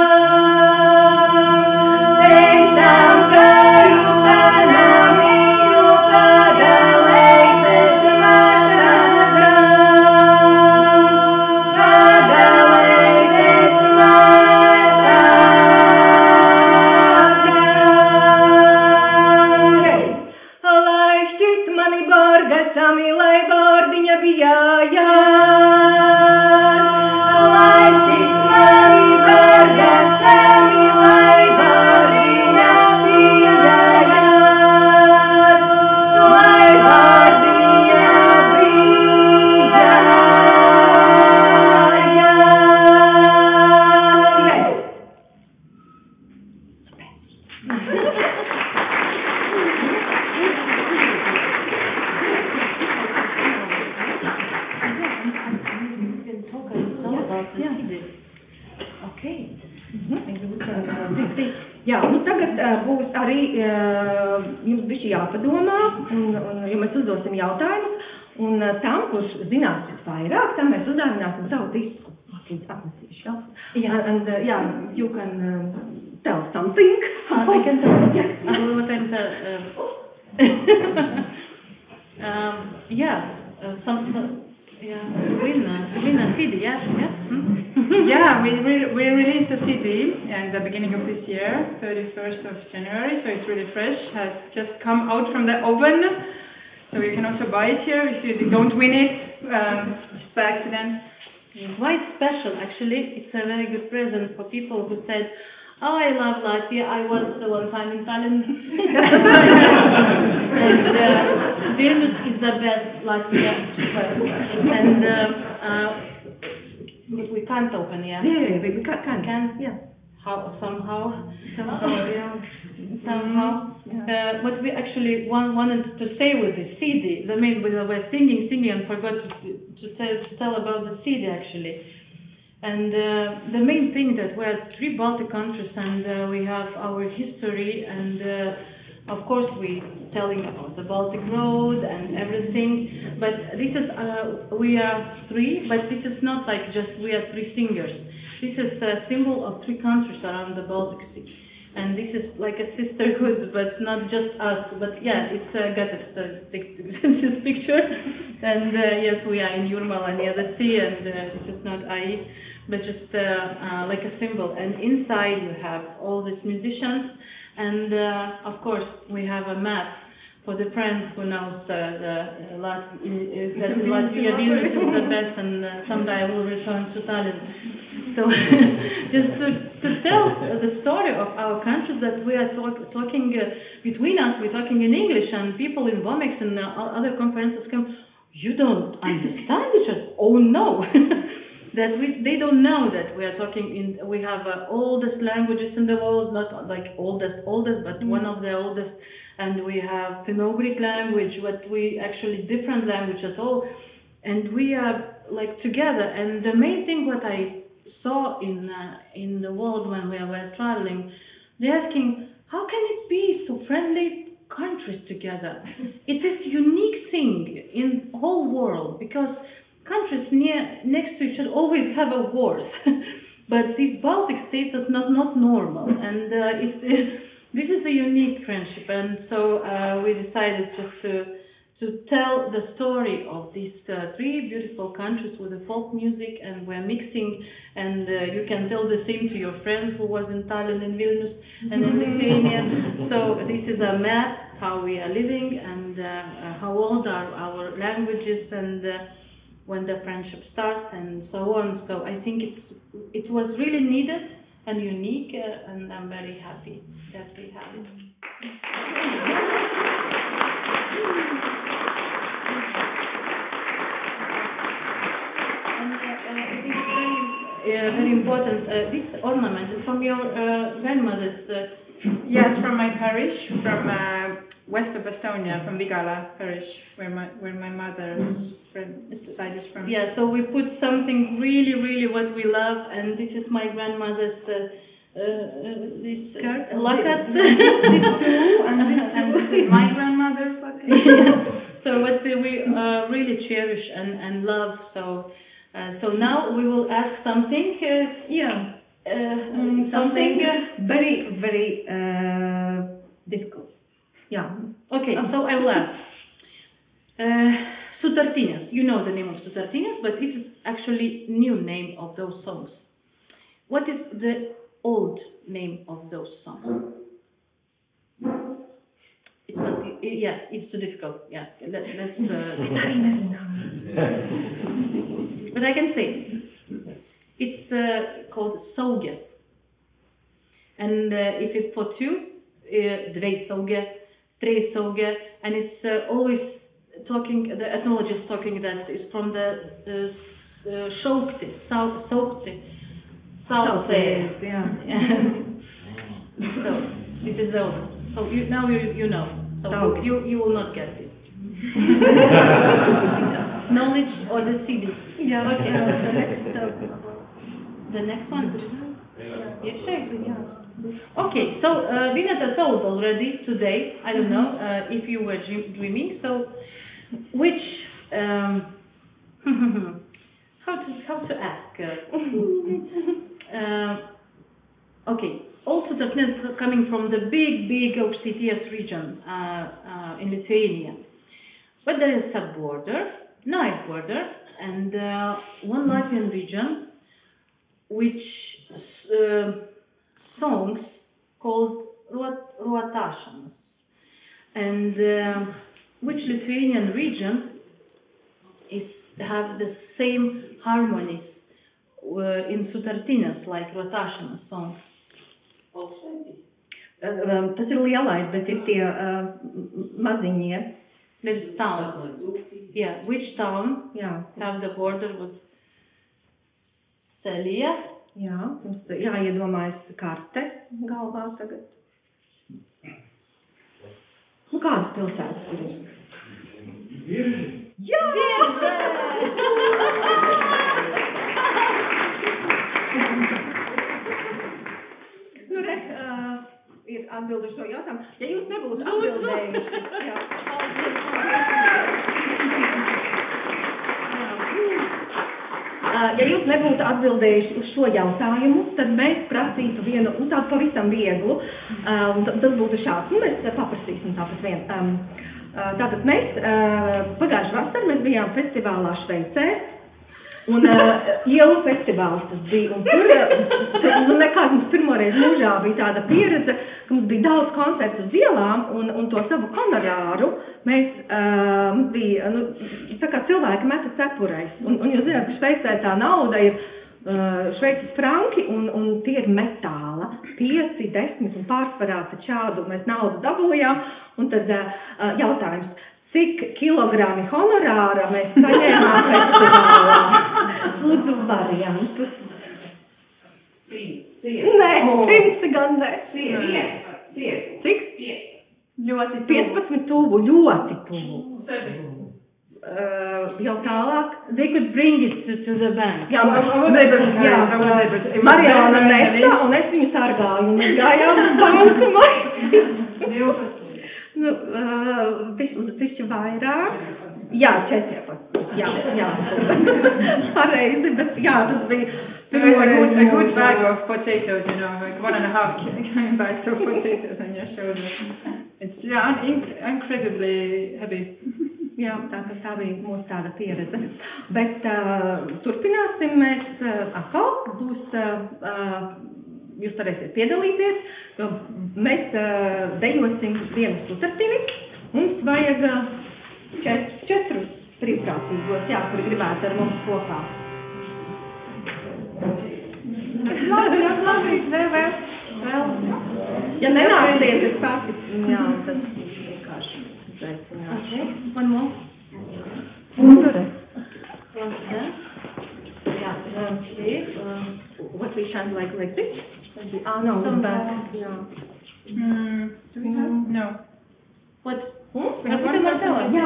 Jā, nu tagad būs arī jums bišķi jāpadomā, un ja mēs uzdosim jautājumus, un tam, kurš zinās visvairāk, tam mēs uzdāvināsim savu disku. Atnesīšu, jā? And you can tell something. I can tell something. What I'm to win a CD, yes, yeah. Yeah, we released a CD at the beginning of this year, 31st of January, so it's really fresh, has just come out from the oven, so you can also buy it here if you don't win it, just by accident. Quite special, actually. It's a very good present for people who said, "Oh, I love Latvia. I was one time in Tallinn." And Vilnius is the best Latvia. And but we can't open, yeah? Yeah, we can. Yeah. How? Somehow. Yeah. Somehow. Yeah. But we actually wanted to stay with the CD. I mean, we were singing and forgot to tell about the CD, actually. And the main thing that we are 3 Baltic countries, and we have our history, and of course we telling about the Baltic Road and everything. But this is we are 3, but this is not like just we are 3 singers. This is a symbol of 3 countries around the Baltic Sea, and this is like a sisterhood, but not just us. But yeah, it's got this picture, and yes, we are in Jurmala near the sea, and this is not AI. But just like a symbol. And inside you have all these musicians, and of course we have a map for the friends who knows that Latvia Vilnius is the best, and someday I will return to Tallinn. So just to tell the story of our countries, that we are talking between us, we're talking in English, and people in Bomex and other conferences come, "You don't understand each other?" Oh no! That they don't know that we are talking we have oldest languages in the world, not like oldest, but one of the oldest, and we have Finno-Ugric language, but we actually different language at all, and we are like together. And the main thing what I saw in the world when we were traveling, they're asking, how can it be so friendly countries together? It is unique thing in whole world, because countries next to each other always have a wars, but these Baltic states is not normal, and this is a unique friendship, and so we decided just to tell the story of these 3 beautiful countries with the folk music, and we're mixing, and you can tell the same to your friend who was in Tallinn, in Vilnius, and in Lithuania. So this is a map how we are living, and how old are our languages, and when the friendship starts, and so on. So I think it was really needed and unique, and I'm very happy that we have it. And I think very important, this ornament is from your grandmother's. Yes, from my parish, from west of Estonia, from Vigala parish, where my mother's side is from. Yeah, so we put something really what we love, and this is my grandmother's this lakats. This two, and this is my grandmother's lakat. Yeah. So what we really cherish and love. So now we will ask something. Something very difficult. Yeah. Okay, so I will ask. Sutartinės. You know the name of Sutartinės, but this is actually new name of those songs. What is the old name of those songs? It's not. Yeah, it's too difficult. Yeah, let's. But I can say. It's called Sauges, and if it's for 2, dve sauge, tre sauge, and it's always talking. The ethnologist talking that is from the Šaukti, Saukti, yeah. So this is the oldest. So you know. So you will not get this. Knowledge or the CD. Yeah. Okay. The next. The next one? Yeah. Yeah. Okay, so Vineta told already today, I don't know if you were dreaming, so which, how to ask? Okay, also Sutartinė is coming from the big Aukštaitijos region in Lithuania. But there is a border, nice border, and one Latvian region which songs called Rotašanas, and which Lithuanian region have the same harmonies in Sutartinės like Rotašanas songs. Tas ir lielais, bet ir tie maziņie. There is town. Yeah, which town Jā. have the border with Selija? Jā, mums jāiedomājas karte galvā tagad. Nu, kādas pilsētas tur ir? Virži. Jā! Nu, re, ir atbildi šo jautājumu. Ja jūs nebūtu atbildējuši... Jā. Ja jūs nebūtu atbildējuši uz šo jautājumu, tad mēs prasītu vienu, tādu pavisam vieglu. Tas būtu šāds. Mēs paprasīsim tāpat vienu. Tātad mēs pagājuši vasaru mēs bijām festivālā Šveicē. Un ielu festivāls tas bija. Un tur nekād mums pirmoreiz mūžā bija tāda pieredze, ka mums bija daudz koncertu uz ielām un to savu honorāru mums bija, tā kā cilvēki meta cepurēs. Un jūs zināt, ka Šveicē tā nauda ir Šveices franki un tie ir metāla. 5, 10 un pārsvarā tad šādu mēs naudu dabūjām. Un tad jautājums, cik kilogrami honorāra mēs saņēmām festivālā? Lūdzu variantus. 100. Nē, 100 gan ne. 100. Cik? Ļoti tuvu. 15 tuvu, ļoti tuvu. 7. Jau tālāk. They could bring it to the bank. Jā, Mariāna nesa un es viņu sargāju un mēs gājām uz banku. 12. Pišķi vairāk. Jā, 14. Jā. Pareizi, bet jā, tas bija A good bag of potatoes, you know, like 1.5 bags of potatoes on your shoulder. It's incredibly heavy. Jā, tā bija mūsu tāda pieredze. Bet turpināsim mēs atkal. Jūs varēsiet piedalīties, jo mēs dejosim vienu sutartini. Mums vajag 4 brīvprātīgos, kuri gribētu ar mums kopā. Labi, vēl. Ja nenāksiet, es pati, tad vienkārši uzaicināšu. One more. What we sound like this? No, with bags. Do we have? No. What? We have one person missing.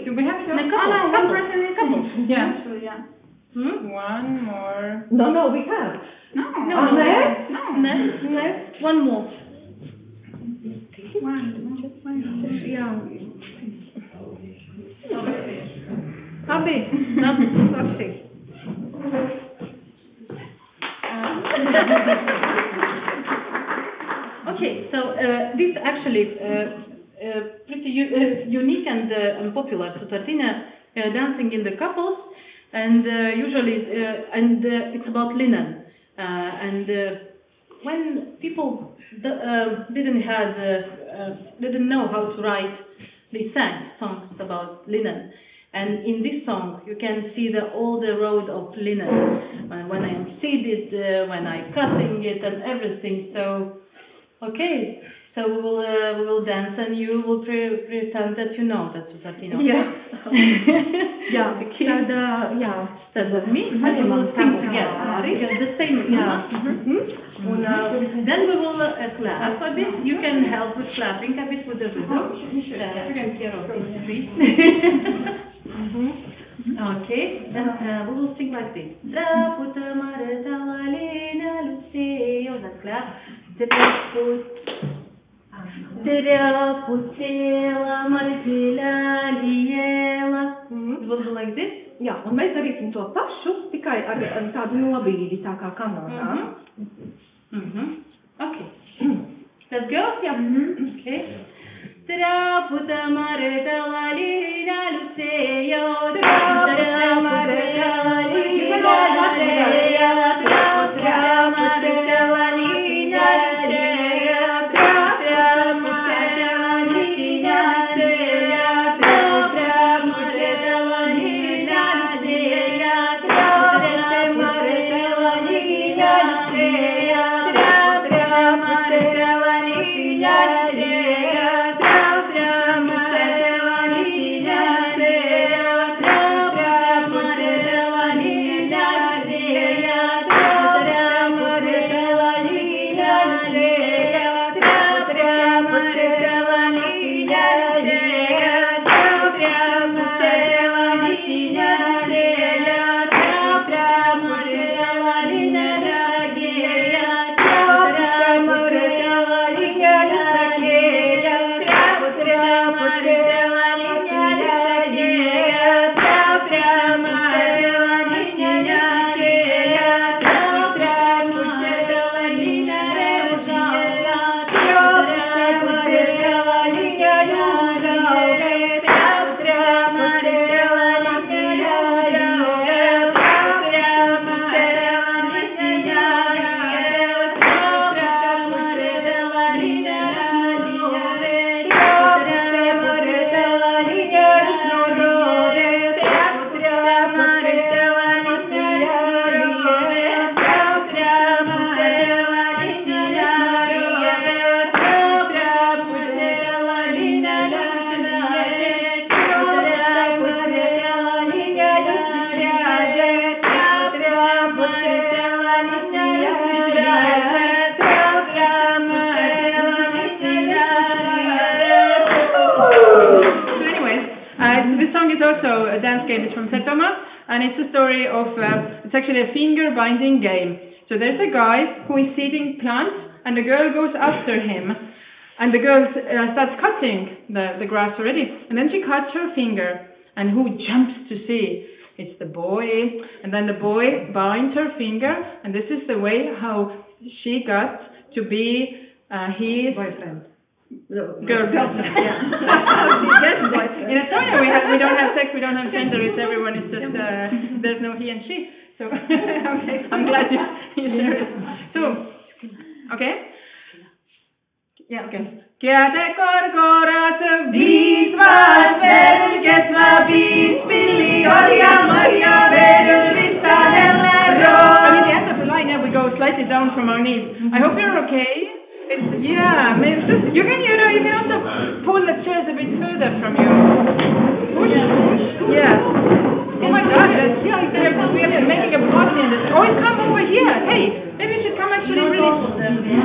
Do we have it? One person missing. Yeah, actually, yeah. One more. No, we have. No. Nē? No. One more. Jā. Abi. Forši. Okay, so this actually pretty unique and popular Sutartinė dancing in the couples, and usually it's about linen. When people didn't know how to write, they sang songs about linen. And in this song, you can see all the road of linen. When I am seated, when I cutting it, and everything. So, okay. So we will dance, and you will pretend that you know that Sutartinė. Yeah. Yeah. Stand with me, and we will sing together. Just the same. Yeah. Then we will clap a bit. You can help with clapping a bit with the rhythm. Take care of this tree. Okay, then we will sing like this. Then clap. Traputēla, marpīlā, liela. It will be like this. Jā, un mēs darīsim to pašu, tikai ar tādu nobīdi, tā kā kanonā. Okay. Let's go? Jā. Okay. Traputa mareta la lina luceyo. Traputa mareta la lina luceyo. Traputa mareta la lina luceyo. Traputa mareta la lina luceyo. Traputa mareta la lina luceyo. Traputa mareta la lina luceyo. Traputa mareta la lina luceyo. This song is also a dance game. It's from Setomaa, and it's a story of, it's actually a finger binding game. So there's a guy who is seeding plants, and the girl goes after him, and the girl starts cutting the grass already, and then she cuts her finger, and who jumps to see? It's the boy, and then the boy binds her finger, and this is the way how she got to be his Boyfriend. girlfriend. In Estonia, we don't have sex, we don't have gender. It's everyone is just there's no he and she. So okay, I'm glad you share it. So okay, yeah, okay. Käte korkoras viisvas verul, kes viis pilli orja marja verul vitsa hellero. I mean, the end of the line, yeah, we go slightly down from our knees. I hope you're okay. It's, yeah, it's good. You can also pull the chairs a bit further from you. Push, yeah. Oh my God, we are making a party in this. Oh, and come over here. Hey, maybe you should come actually really.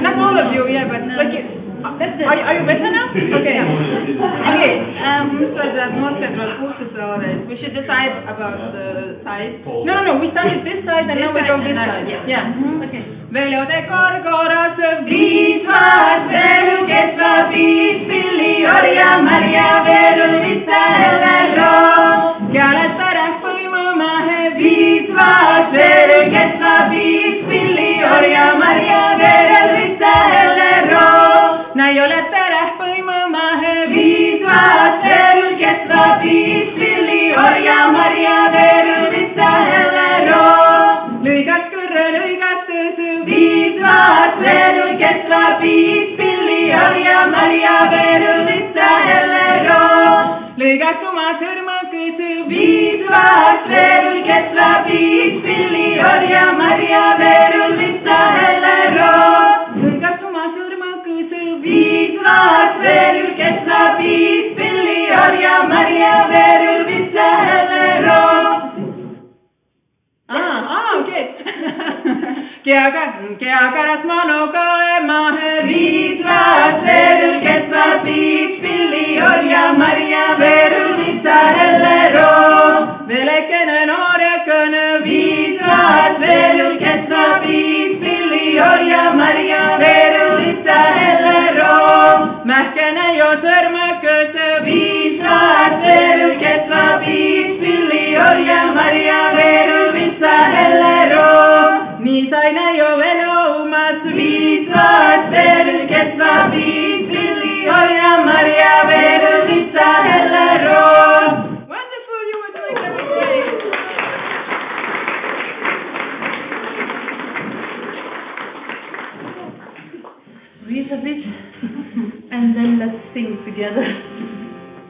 Not all of you, yeah, but like. Are you better now? Okay. Okay. Mums vajadzētu noskaidrot puses vēlreiz. We should decide about the sides. No. We started this side and now we go this side. Yeah. Okay. Veljo te korkoras viisvas veru, kes viis pilli orja marja veru vitsa hellero. Kälet päräh põimumahe viisvas veru, kes viis pilli orja marja veru vitsa hellero. Näin olet päräh põimumahe viisvas veru, kes viis pilli orja marja veru vitsa hellero. Lõigas kõrre lõigastus viisvas veru, kes viis pilli orja marja veru vitsa hellero. Lõigas oma sõrmõkõs viisvas veru, kes viis pilli orja marja veru vitsa hellero. Lõigas oma sõrmõkõs viisvas veru, kes viis pilli orja marja veru vitsa hellero. Okay. Keakaras manoga emahe viisvas veru, kes viis pilli orja marja veru vitsa hellero. Velekene noorekene viisvas veru, kes viis pilli orja marja veru vitsa vitsa hellero. Mähkene jo sõrmõköse viisvas verül, kes va viis pilli orja Marja verül vitsa hellero. Nii saine jo veloumas viisvas verül, kes va viis pilli orja Marja verül vitsa hellero. Wonderful, you were doing very great. Breathe a bit and then let's sing together.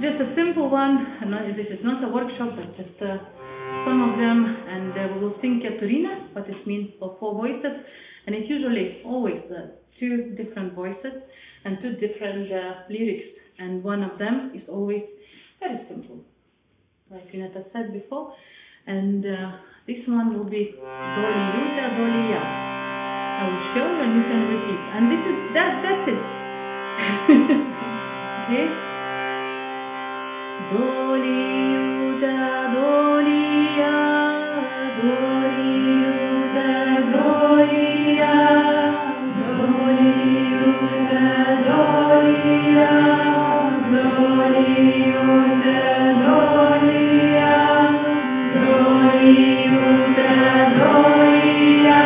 Just a simple one, and this is not a workshop, but just some of them, and we will sing Katurina, what this means of 4 voices, and it's usually always 2 different voices and 2 different lyrics, and one of them is always very simple, like Vineta said before, and this one will be Doli Yuta Doli Ya. I will show you and you can repeat. And this is that's it. Okay? Doli Yuta Doli Ya, Doli Yuta Doli Ya, Doli Yuta Doli Ya, Doli Yuta Doli Ya, Doli Yuta Doli Ya.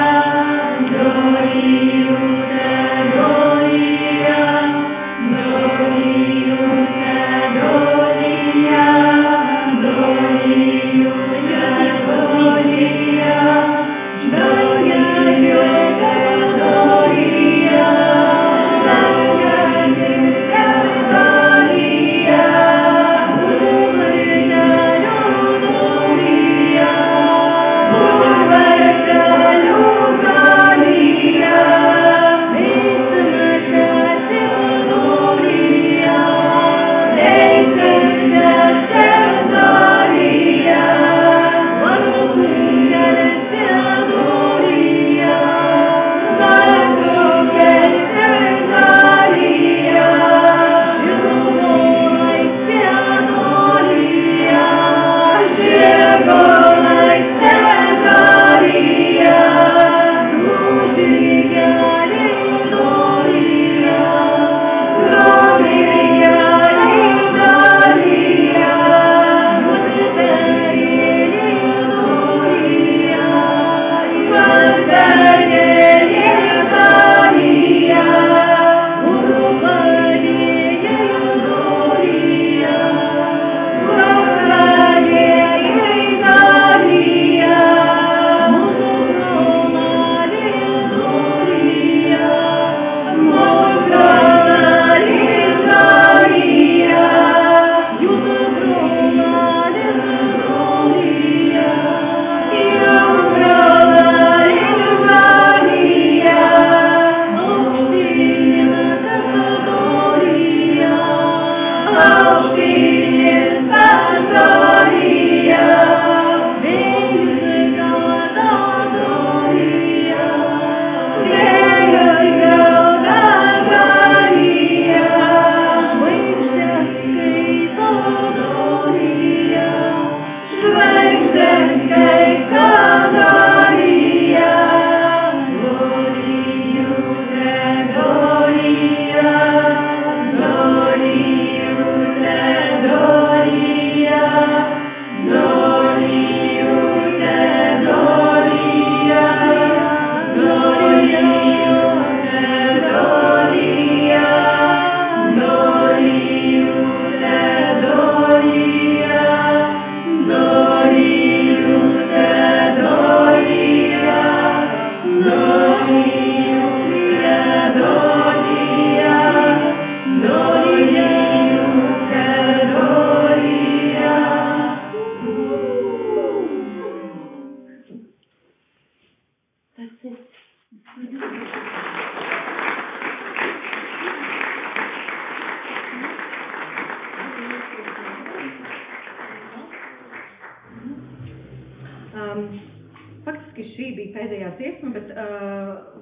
Faktiski šī bija pēdējā dziesma, bet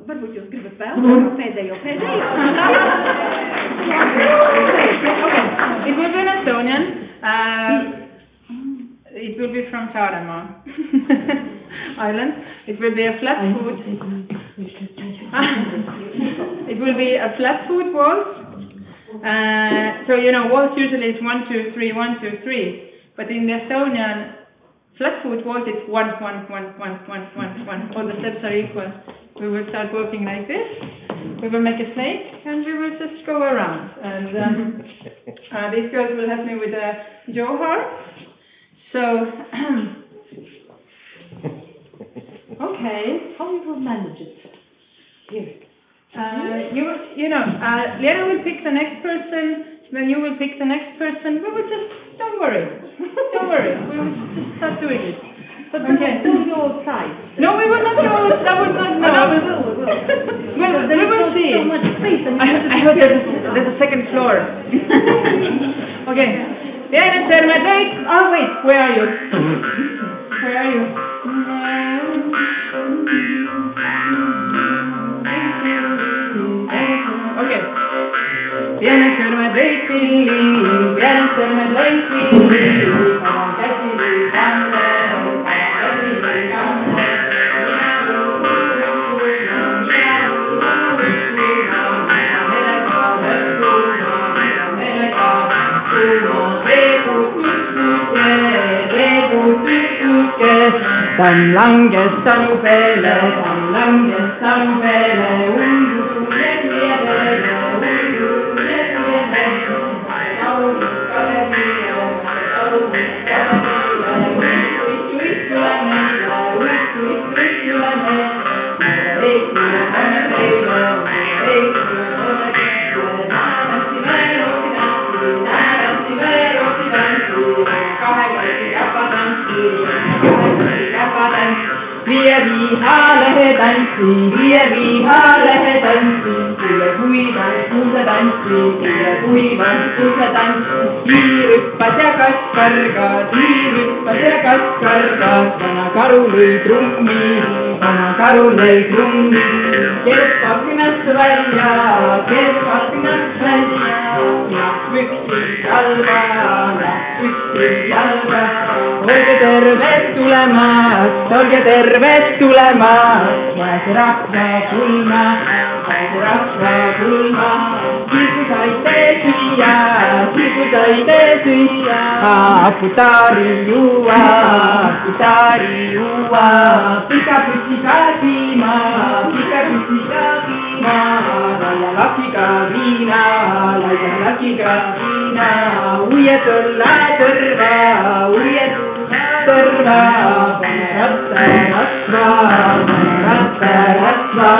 varbūt jūs gribat vēl pēdējo. It will be in Estonian. It will be from Saaremaa Islands. It will be a flat food. it will be a flat foot waltz. So waltz usually is 1, 2, 3, 1, 2, 3. But in the Estonian flat foot waltz, it's 1, 1, 1, 1, 1, 1, 1. All the steps are equal. We will start walking like this. We will make a snake and we will just go around. And these girls will help me with a johar. So, okay. How you will manage it? Here. Lena will pick the next person, then you will pick the next person. We will just, don't worry. Don't worry. We will just start doing it. But don't go outside. No, we will not go outside. That would not. No, we will. We will see. So much space. And I heard there's a second floor. Okay. Pienet sõrmed leid. Oh wait, where are you? Where are you? Okay. Pienet sõrmed leid pilli, pienet sõrmed leid pilli. Kavan käsi või kanne, käsi või kanne. Tam langes tanu peale, undu peale, kaunis Wir vihaalehe tantsi, kuule kuivan kuusetantsi, hiirüppas ja kas kargas, vana karu lõi trummi, keerub aknast välja, püksid jalga, olge terved tulemast, vaese rahva pulma, sigu saite süüa, aputaari juua, pikapütiga piima, laia lakiga viina, uie tõlla tõrva, pane ratta rasva.